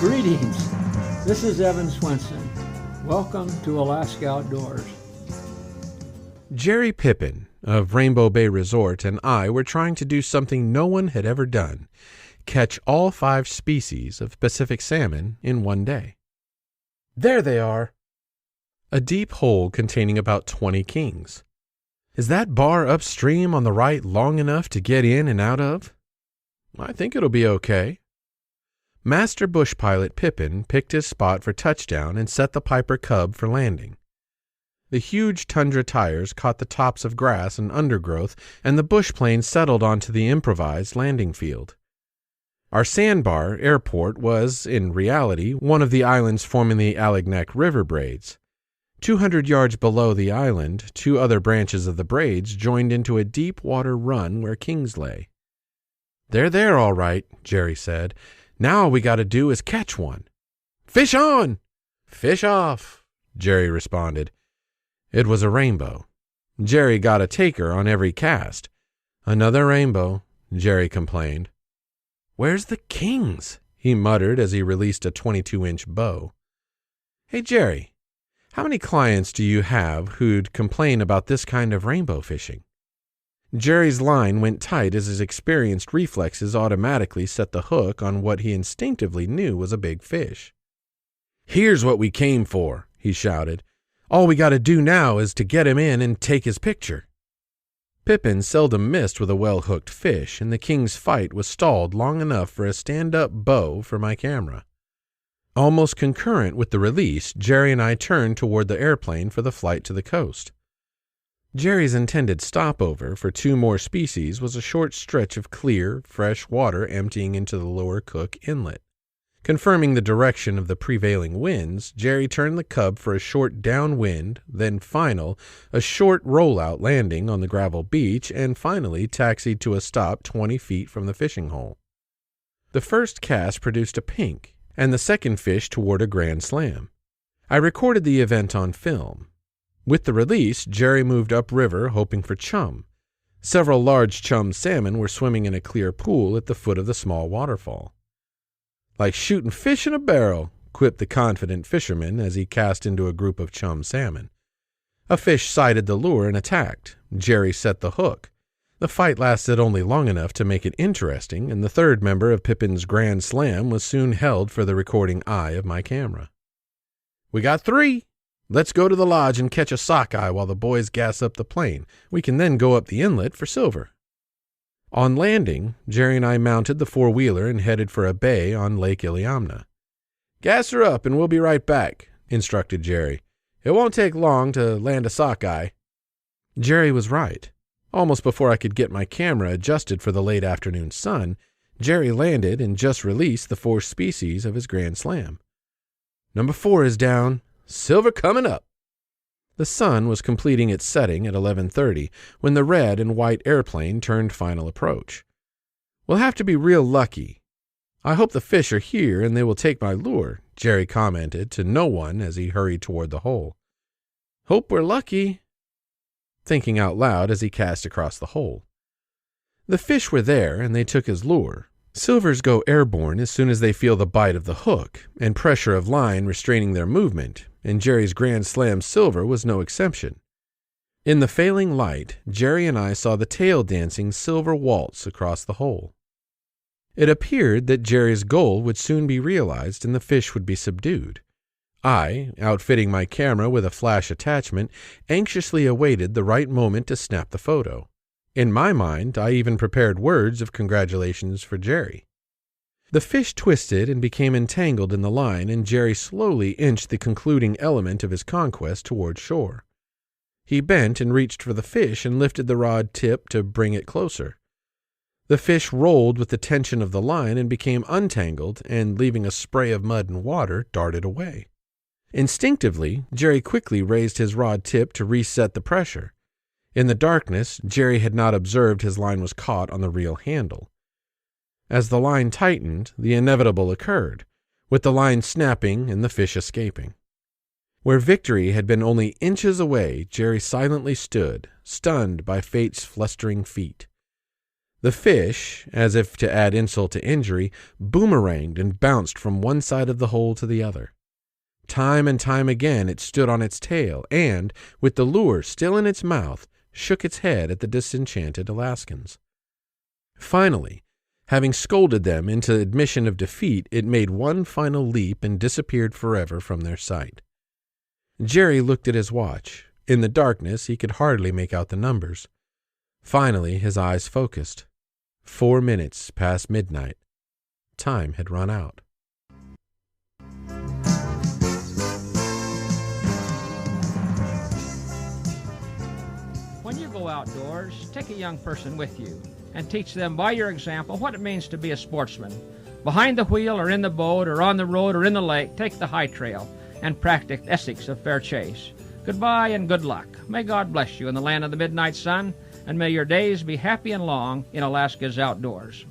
Greetings. This is Evan Swenson. Welcome to Alaska Outdoors. Jerry Pippin of Rainbow Bay Resort and I were trying to do something no one had ever done: catch all 5 species of Pacific salmon in one day. There they are! A deep hole containing about 20 kings. Is that bar upstream on the right long enough to get in and out of? I think it'll be okay. Master bush pilot Pippin picked his spot for touchdown and set the Piper Cub for landing. The huge tundra tires caught the tops of grass and undergrowth, and the bush plane settled onto the improvised landing field. Our sandbar airport was, in reality, one of the islands forming the Alagnac River braids. 200 yards below the island, 2 other branches of the braids joined into a deep water run where kings lay. "They're there, all right," Jerry said. "Now all we got to do is catch one." "Fish on!" "Fish off!" Jerry responded. It was a rainbow. Jerry got a taker on every cast. "Another rainbow," Jerry complained. "Where's the kings?" he muttered as he released a 22-inch bow. "Hey, Jerry, how many clients do you have who'd complain about this kind of rainbow fishing?" Jerry's line went tight as his experienced reflexes automatically set the hook on what he instinctively knew was a big fish. "Here's what we came for," he shouted. "All we got to do now is to get him in and take his picture." Pippin seldom missed with a well-hooked fish, and the king's fight was stalled long enough for a stand-up bow for my camera. Almost concurrent with the release, Jerry and I turned toward the airplane for the flight to the coast. Jerry's intended stopover for 2 more species was a short stretch of clear, fresh water emptying into the lower Cook Inlet. Confirming the direction of the prevailing winds, Jerry turned the Cub for a short downwind, then a short rollout landing on the gravel beach, and finally taxied to a stop 20 feet from the fishing hole. The first cast produced a pink, and the second fish toward a grand slam. I recorded the event on film. With the release, Jerry moved upriver hoping for chum. Several large chum salmon were swimming in a clear pool at the foot of the small waterfall. "Like shooting fish in a barrel," quipped the confident fisherman as he cast into a group of chum salmon. A fish sighted the lure and attacked. Jerry set the hook. The fight lasted only long enough to make it interesting, and the third member of Pippin's Grand Slam was soon held for the recording eye of my camera. "We got 3. Let's go to the lodge and catch a sockeye while the boys gas up the plane. We can then go up the inlet for silver." On landing, Jerry and I mounted the 4-wheeler and headed for a bay on Lake Iliamna. "Gas her up and we'll be right back," instructed Jerry. "It won't take long to land a sockeye." Jerry was right. Almost before I could get my camera adjusted for the late afternoon sun, Jerry landed and just released the 4 species of his Grand Slam. "Number 4 is down. Silver coming up." The sun was completing its setting at 11:30 when the red and white airplane turned final approach. "We'll have to be real lucky. I hope the fish are here and they will take my lure," Jerry commented to no one as he hurried toward the hole. "Hope we're lucky," thinking out loud as he cast across the hole. The fish were there, and they took his lure. Silvers go airborne as soon as they feel the bite of the hook and pressure of line restraining their movement, and Jerry's Grand Slam silver was no exception. In the failing light, Jerry and I saw the tail-dancing silver waltz across the hole. It appeared that Jerry's goal would soon be realized and the fish would be subdued. I, outfitting my camera with a flash attachment, anxiously awaited the right moment to snap the photo. In my mind, I even prepared words of congratulations for Jerry. The fish twisted and became entangled in the line, and Jerry slowly inched the concluding element of his conquest toward shore. He bent and reached for the fish and lifted the rod tip to bring it closer. The fish rolled with the tension of the line and became untangled, and leaving a spray of mud and water, darted away. Instinctively, Jerry quickly raised his rod tip to reset the pressure. In the darkness, Jerry had not observed his line was caught on the reel handle. As the line tightened, the inevitable occurred, with the line snapping and the fish escaping. Where victory had been only inches away, Jerry silently stood, stunned by fate's flustering feet. The fish, as if to add insult to injury, boomeranged and bounced from one side of the hole to the other. Time and time again it stood on its tail and, with the lure still in its mouth, shook its head at the disenchanted Alaskans. Finally, having scolded them into admission of defeat, it made one final leap and disappeared forever from their sight. Jerry looked at his watch. In the darkness, he could hardly make out the numbers. Finally, his eyes focused. 4 minutes past midnight. Time had run out. When you go outdoors, take a young person with you and teach them by your example what it means to be a sportsman. Behind the wheel or in the boat or on the road or in the lake, take the high trail and practice ethics of fair chase. Goodbye and good luck. May God bless you in the land of the midnight sun, and may your days be happy and long in Alaska's outdoors.